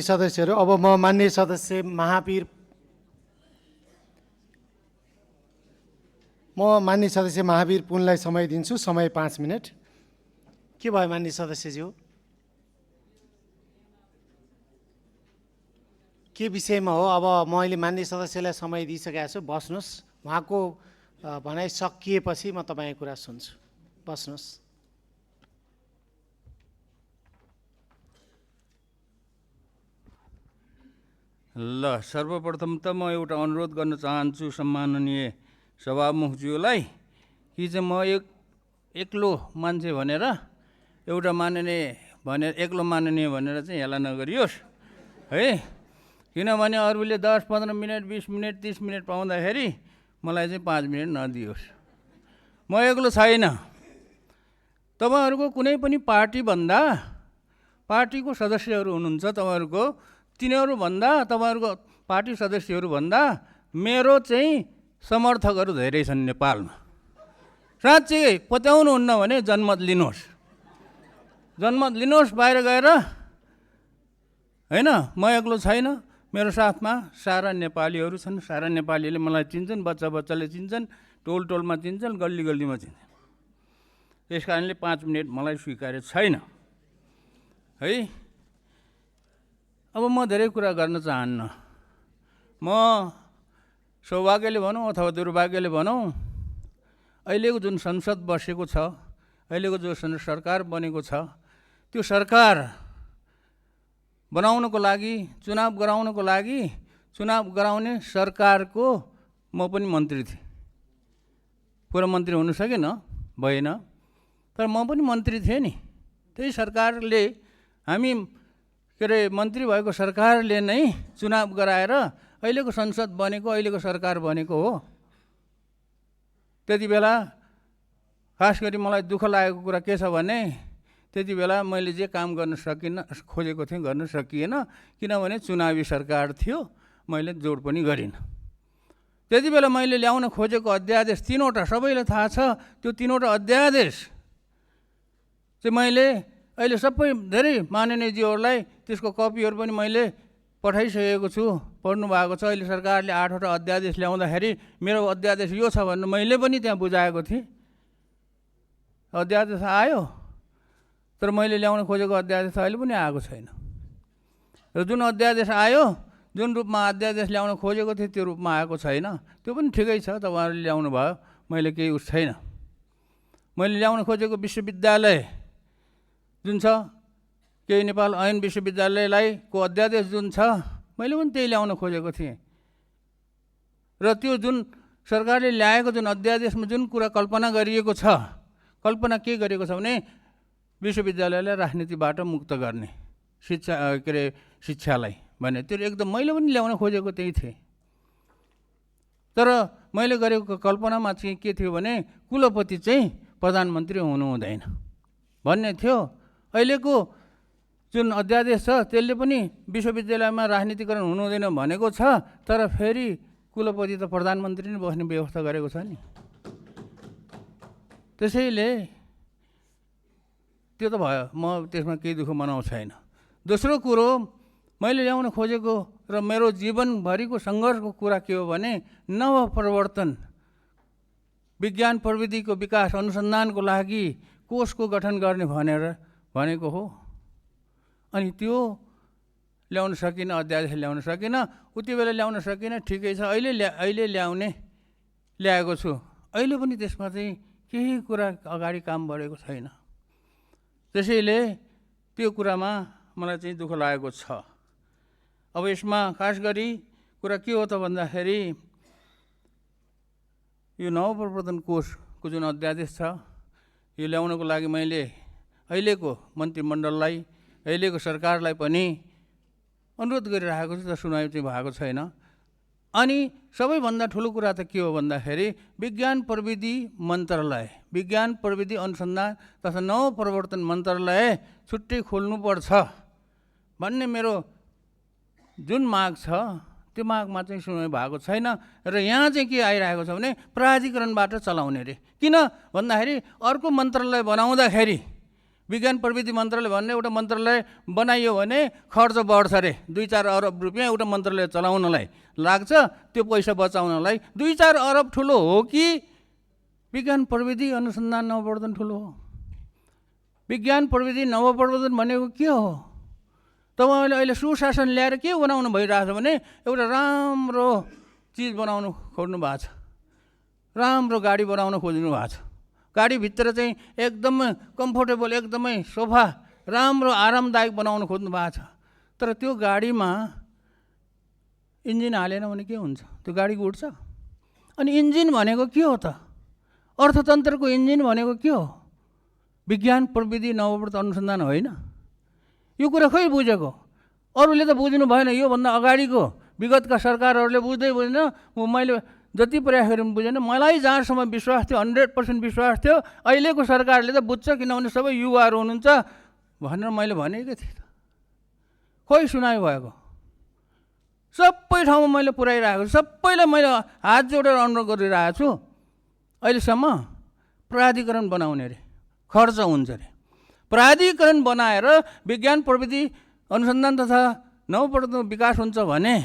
सदस्यहरू, अब म माननीय सदस्य महावीर पुनलाई समय दिन्छु। समय 5 मिनट। के भयो माननीय सदस्यज्यू? के विषयमा हो? अब मैले माननीय सदस्यलाई समय दिइसकेको छु। बस्नुहोस्। उहाँको भनाइ सकिएपछि म तपाईँको कुरा सुन्छु। बस्नुहोस्। ल, सर्वप्रथम त म एउटा अनुरोध गर्न चाहन्छु सम्माननीय सभामुखज्यूलाई कि चाहिँ म एक्लो मान्छे भनेर एउटा एक्लो माननीय भनेर चाहिँ हेला नगरियोस् है। किनभने अरूले 10, 15 मिनट, 20 मिनट, 30 मिनट पाउँदाखेरि मलाई चाहिँ 5 मिनट नदियोस्। म एक्लो छैन। तपाईँहरूको कुनै पनि पार्टीभन्दा पार्टीको सदस्यहरू हुनुहुन्छ, तपाईँहरूको पार्टी सदस्यहरूभन्दा मेरो चाहिँ समर्थकहरू धेरै छन् नेपालमा। साँच्चै पत्याउनुहुन्न भने जनमत लिनुहोस् बाहिर गएर, होइन? म एक्लो छैन। मेरो साथमा सारा नेपालीहरू छन्। सारा नेपालीले मलाई चिन्छन्, बच्चाले चिन्छन्, टोलमा चिन्छन्, गल्लीमा चिन्छन्। त्यस कारणले 5 मिनट मलाई स्वीकार्य छैन है। अब म धेरै कुरा गर्न चाहन्न। म सौभाग्यले भनौँ अथवा दुर्भाग्यले भनौँ, अहिलेको जुन संसद बसेको छ, अहिलेको जो सरकार बनेको छ, त्यो सरकार बनाउनको लागि, चुनाव गराउने सरकारको म पनि मन्त्री थिएँ। पुरा मन्त्री हुन सकेन, भएन, तर म पनि मन्त्री थिएँ नि। त्यही सरकारले, हामी मन्त्री भएको सरकारले नै चुनाव गराएर अहिलेको संसद बनेको, अहिलेको सरकार बनेको हो। त्यति बेला खास गरी मलाई दुःख लागेको कुरा के छ भने, त्यति बेला मैले जे काम गर्न खोजेको थिएँ गर्न सकिएन, किनभने चुनावी सरकार थियो। मैले जोड पनि गरिनँ। त्यति बेला मैले ल्याउन खोजेको अध्यादेश 3वटा, सबैलाई थाहा छ। त्यो 3वटा अध्यादेश चाहिँ मैले अहिले सबै धेरै माननीयज्यूहरूलाई त्यसको कपीहरू पनि मैले पठाइसकेको छु, पढ्नु भएको छ। अहिले सरकारले 8वटा अध्यादेश ल्याउँदाखेरि मेरो अध्यादेश यो छ भनेर मैले पनि त्यहाँ बुझाएको थिएँ। अध्यादेश आयो, तर मैले ल्याउन खोजेको अध्यादेश अहिले पनि आएको छैन। र जुन अध्यादेश आयो, जुन रूपमा अध्यादेश ल्याउन खोजेको थिएँ त्यो रूपमा आएको छैन। त्यो पनि ठिकै छ, तपाईँहरूले ल्याउनु भयो, मैले केही छैन। मैले ल्याउन खोजेको विश्वविद्यालय जुन छ, केही नेपाल ऐन विश्वविद्यालयलाई को अध्यादेश जुन छ, मैले पनि त्यही ल्याउन खोजेको थिएँ। र त्यो जुन सरकारले ल्याएको जुन अध्यादेशमा जुन कुरा कल्पना गरिएको छ, कल्पना के गरिएको छ भने विश्वविद्यालयलाई राजनीतिबाट मुक्त गर्ने, शिक्षालाई भने, त्यो एकदम मैले पनि ल्याउन खोजेको त्यही थिएँ। तर मैले गरेको कल्पनामा चाहिँ के थियो भने कुलपति चाहिँ प्रधानमन्त्री हुनु हुँदैन भन्ने थियो। अहिलेको जुन अध्यादेश छ त्यसले पनि विश्वविद्यालयमा राजनीतिकरण हुनु हुँदैन भनेको छ, तर फेरि कुलपति त प्रधानमन्त्री नै बस्ने व्यवस्था गरेको छ नि। त्यसैले त्यो त भयो, म त्यसमा केही दुःख मनाउ छैन। दोस्रो कुरो, मैले ल्याउन खोजेको र मेरो जीवनभरिको सङ्घर्षको कुरा के हो भने नवप्रवर्तन, विज्ञान प्रविधिको विकास अनुसन्धानको लागि कोषको गठन गर्ने भनेको हो। अनि त्यो ल्याउन सकिनँ, अध्यादेश ल्याउन सकिनँ। उति बेला ल्याउन सकिनँ, ठिकै छ। अहिले ल्याएको छु। अहिले पनि त्यसमा चाहिँ केही कुरा अगाडि काम बढेको छैन। त्यसैले त्यो कुरामा मलाई चाहिँ दुःख लागेको छ। अब यसमा खास गरी कुरा के हो त भन्दाखेरि, यो नवप्रवर्तन कोषको जुन अध्यादेश छ, यो ल्याउनको लागि मैले अहिलेको मन्त्रीमण्डललाई, अहिलेको सरकारलाई पनि अनुरोध गरिरहेको छु, तर सुनाइ चाहिँ भएको छैन। अनि सबैभन्दा ठुलो कुरा त के हो भन्दाखेरि विज्ञान प्रविधि अनुसन्धान तथा नवप्रवर्तन मन्त्रालय छुट्टै खोल्नुपर्छ भन्ने मेरो जुन माग छ, त्यो मागमा चाहिँ सुनाइ भएको छैन। र यहाँ चाहिँ के आइरहेको छ भने प्राधिकरणबाट चलाउने रे। किन भन्दाखेरि अर्को मन्त्रालय बनाउँदाखेरि विज्ञान प्रविधि मन्त्रालय भन्ने एउटा मन्त्रालय बनाइयो भने खर्च बढ्छ अरे। 2-4 अरब रुपियाँ एउटा मन्त्रालय चलाउनलाई लाग्छ। त्यो पैसा बचाउनलाई 2-4 अरब ठुलो हो कि विज्ञान प्रविधि अनुसन्धान नवप्रवर्धन ठुलो हो? विज्ञान प्रविधि नवप्रवर्धन भनेको के हो? तपाईँले अहिले सुशासन ल्याएर के बनाउनु भइरहेछ भने एउटा राम्रो चिज बनाउनु खोज्नु भएको छ, राम्रो गाडी बनाउन खोज्नु भएको छ। गाडीभित्र चाहिँ एकदमै कम्फोर्टेबल, एकदमै सोफा राम्रो आरामदायक बनाउन खोज्नु भएको छ। तर त्यो गाडीमा इन्जिन हालेन भने के हुन्छ? त्यो गाडी उड्छ? अनि इन्जिन भनेको के हो त? अर्थतन्त्रको इन्जिन भनेको के हो? विज्ञान प्रविधि नवप्रवर्तन अनुसन्धान होइन? यो कुरा खै बुझेको? अरूले त बुझ्नु भएन। योभन्दा अगाडिको विगतका सरकारहरूले बुझ्दैन। मैले जति प्रयास गरेँ बुझेन। मलाई जहाँसम्म विश्वास थियो, 100% विश्वास थियो, अहिलेको सरकारले त बुझ्छ, किनभने सबै युवाहरू हुनुहुन्छ भनेर मैले भनेकै थिएँ। खोइ सुनाइ भएको? सबै ठाउँमा मैले पुऱ्याइरहेको छु, सबैलाई मैले हात जोडेर अनुरोध गरिरहेको छु। अहिलेसम्म प्राधिकरण बनाउने अरे, खर्च हुन्छ अरे। प्राधिकरण बनाएर विज्ञान प्रविधि अनुसन्धान तथा नवप्रवर्तन विकास हुन्छ भने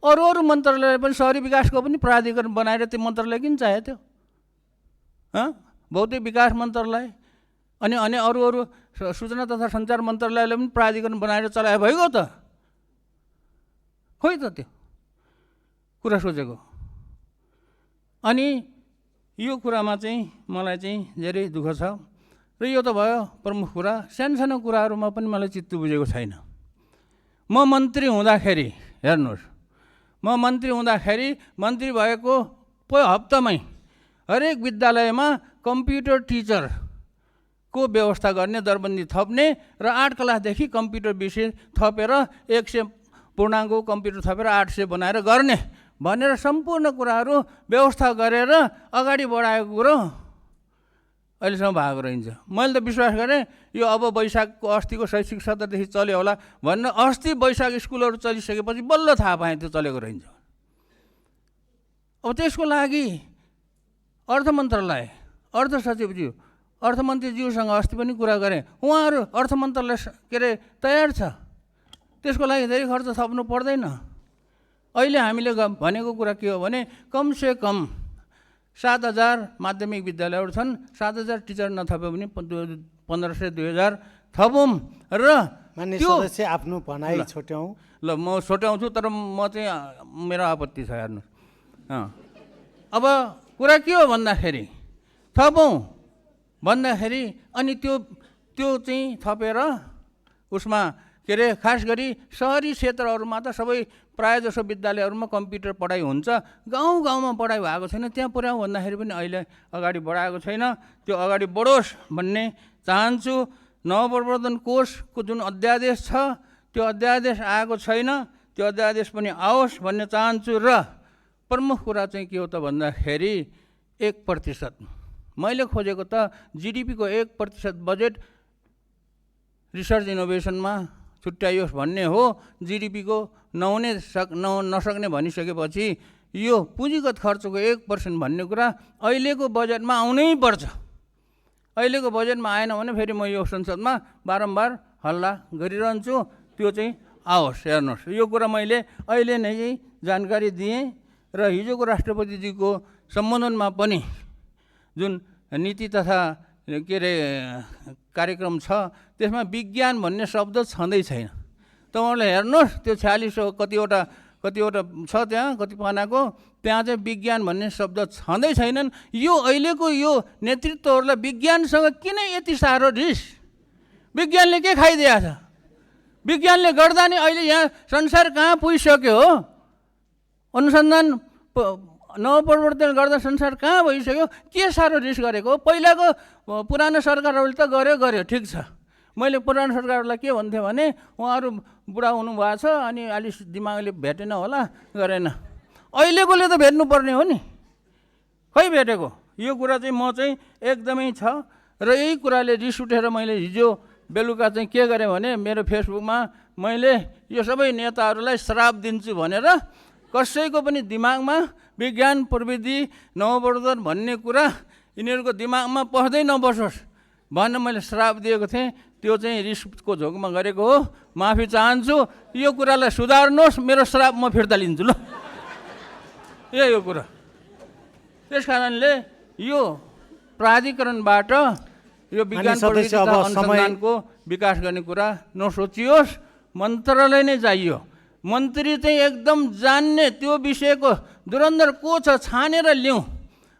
अरू मन्त्रालयले पनि सहरी विकासको पनि प्राधिकरण बनाएर त्यो मन्त्रालय किन चाहियो त्यो? भौतिक विकास मन्त्रालय अनि अरू सूचना तथा सञ्चार मन्त्रालयले पनि प्राधिकरण बनाएर चलाए भइगयो त? खोइ त त्यो कुरा सोचेको। अनि यो कुरामा चाहिँ मलाई चाहिँ धेरै दुःख छ। र यो त भयो प्रमुख कुरा। सानो कुराहरूमा पनि मलाई चित्त बुझेको छैन। म मन्त्री हुँदाखेरि हेर्नुहोस्, म मन्त्री हुँदाखेरि मन्त्री भएको हप्तामै हरेक विद्यालयमा कम्प्युटर टिचरको व्यवस्था गर्ने, दरबन्दी थप्ने र 8 क्लासदेखि कम्प्युटर विषय थपेर 100 पूर्णाङ्क कम्प्युटर थपेर 800 बनाएर गर्ने भनेर सम्पूर्ण कुराहरू व्यवस्था गरेर अगाडि बढाएको कुरो अहिलेसम्म भएको रहन्छ। मैले त विश्वास गरेँ यो अब वैशाखको अस्तिको शैक्षिक सत्रदेखि चल्यो होला भनेर। अस्ति वैशाख स्कुलहरू चलिसकेपछि बल्ल थाहा पाएँ त्यो चलेको रहन्छ। अब त्यसको लागि अर्थ मन्त्रालय, अर्थ सचिवज्यू, अर्थमन्त्रीज्यूसँग अस्ति पनि कुरा गरेँ। उहाँहरू अर्थ मन्त्रालय के अरे तयार छ, त्यसको लागि धेरै खर्च थप्नु पर्दैन। अहिले हामीले भनेको कुरा के हो भने कमसे कम 7,000 माध्यमिक विद्यालयहरू छन्। 7,000 टिचर नथप्यो भने 1,500-2,000 थपौँ र मान्य सदस्य आफ्नो भनाइ छोट्याउँ। ल म छोट्याउँछु, तर म चाहिँ मेरो आपत्ति छ। हेर्नु अब कुरा के हो भन्दाखेरि थपौँ भन्दाखेरि अनि त्यो चाहिँ थपेर उसमा के अरे खास गरी सहरी क्षेत्रहरूमा त सबै प्रायःजसो विद्यालयहरूमा कम्प्युटर पढाइ हुन्छ। गाउँमा पढाइ भएको छैन, त्यहाँ पुर्याउँ भन्दाखेरि पनि अहिले अगाडि बढाएको छैन। त्यो अगाडि बढोस् भन्ने चाहन्छु। नवप्रवर्तन कोषको जुन अध्यादेश छ त्यो अध्यादेश आएको छैन, त्यो अध्यादेश पनि आओस् भन्ने चाहन्छु। र प्रमुख कुरा चाहिँ के हो त भन्दाखेरि 1%। मैले खोजेको त जिडिपीको 1% बजेट रिसर्च इनोभेसनमा छुट्याइयोस् भन्ने हो। जिडिपीको नसक्ने भनिसकेपछि यो पुँजीगत खर्चको 1% भन्ने कुरा अहिलेको बजेटमा आउनै पर्छ। अहिलेको बजेटमा आएन भने फेरि म यो संसदमा बारम्बार हल्ला गरिरहन्छु। त्यो चाहिँ आओस्। हेर्नुहोस्, यो कुरा मैले अहिले नै जानकारी दिएँ र हिजोको राष्ट्रपतिजीको सम्बोधनमा पनि जुन नीति तथा के अरे कार्यक्रम छ त्यसमा विज्ञान भन्ने शब्द छँदै छैन। तपाईँहरूले हेर्नुहोस् त्यो 46 कतिवटा छ त्यहाँ, कति पानाको, त्यहाँ चाहिँ विज्ञान भन्ने शब्द छँदै छैनन्। यो अहिलेको यो नेतृत्वहरूलाई विज्ञानसँग किन यति साह्रो रिस? विज्ञानले के खाइदिएको छ? विज्ञानले गर्दा नि अहिले यहाँ संसार कहाँ पुगिसक्यो हो? अनुसन्धान नवप्रवर्तन गर्दा संसार कहाँ भइसक्यो? के साह्रो रिस गरेको हो? पहिलाको पुरानो सरकारहरूले त गर्यो, ठिक छ। मैले पुरानो सरकारहरूलाई के भन्थेँ भने उहाँहरू बुढा हुनुभएको छ अनि अलिक दिमागले भेटेन होला, गरेन। अहिलेकोले त भेट्नुपर्ने हो नि, खै भेटेको? यो कुरा चाहिँ म चाहिँ एकदमै छ। र यही कुराले रिस उठेर मैले हिजो बेलुका चाहिँ के गरेँ भने मेरो फेसबुकमा मैले यो सबै नेताहरूलाई श्राप दिन्छु भनेर कसैको पनि दिमागमा विज्ञान प्रविधि नवप्रवर्तन भन्ने कुरा यिनीहरूको दिमागमा पस्दै नबसोस्, भनेर मैले श्राप दिएको थिएँ, त्यो चाहिँ रिसको झोकमा गरेको हो, माफी चाहन्छु। यो कुरालाई सुधार्नुहोस्, मेरो श्राप म फिर्ता लिन्छु ल। यो कुरा त्यस कारणले यो प्राधिकरणबाट यो विज्ञान प्रविधि तथा अनुसन्धानको विकास गर्ने कुरा नसोचियोस्, मन्त्रालय नै चाहियो। मन्त्री चाहिँ एकदम जान्ने, त्यो विषयको धुरन्धर को छ छानेर ल्याउँ।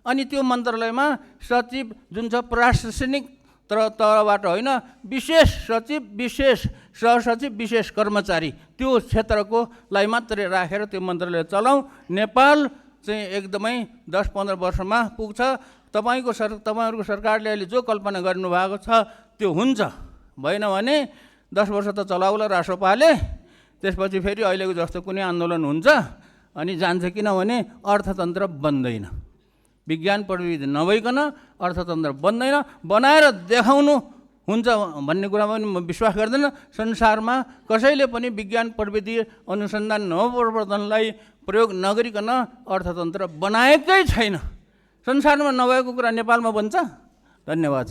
अनि त्यो मन्त्रालयमा सचिव जुन छ प्रशासनिक तहबाट होइन, विशेष सचिव, विशेष सहसचिव, विशेष कर्मचारी, त्यो क्षेत्रकोलाई मात्रै राखेर त्यो मन्त्रालय चलाउँ। नेपाल चाहिँ एकदमै 10-15 वर्षमा पुग्छ। तपाईँहरूको सरकारले अहिले जो कल्पना गर्नुभएको छ त्यो हुन्छ। भएन भने 10 वर्ष त चलाउला रासोपाले, त्यसपछि फेरि अहिलेको जस्तो कुनै आन्दोलन हुन्छ अनि जान्छ। किनभने अर्थतन्त्र बन्दैन, विज्ञान प्रविधि नभइकन अर्थतन्त्र बन्दैन। बनाएर देखाउनु हुन्छ भन्ने कुरामा पनि म विश्वास गर्दैन। संसारमा कसैले पनि विज्ञान प्रविधि अनुसन्धान नवप्रवर्तनलाई प्रयोग नगरिकन अर्थतन्त्र बनाएकै छैन। संसारमा नभएको कुरा नेपालमा बन्छ। धन्यवाद।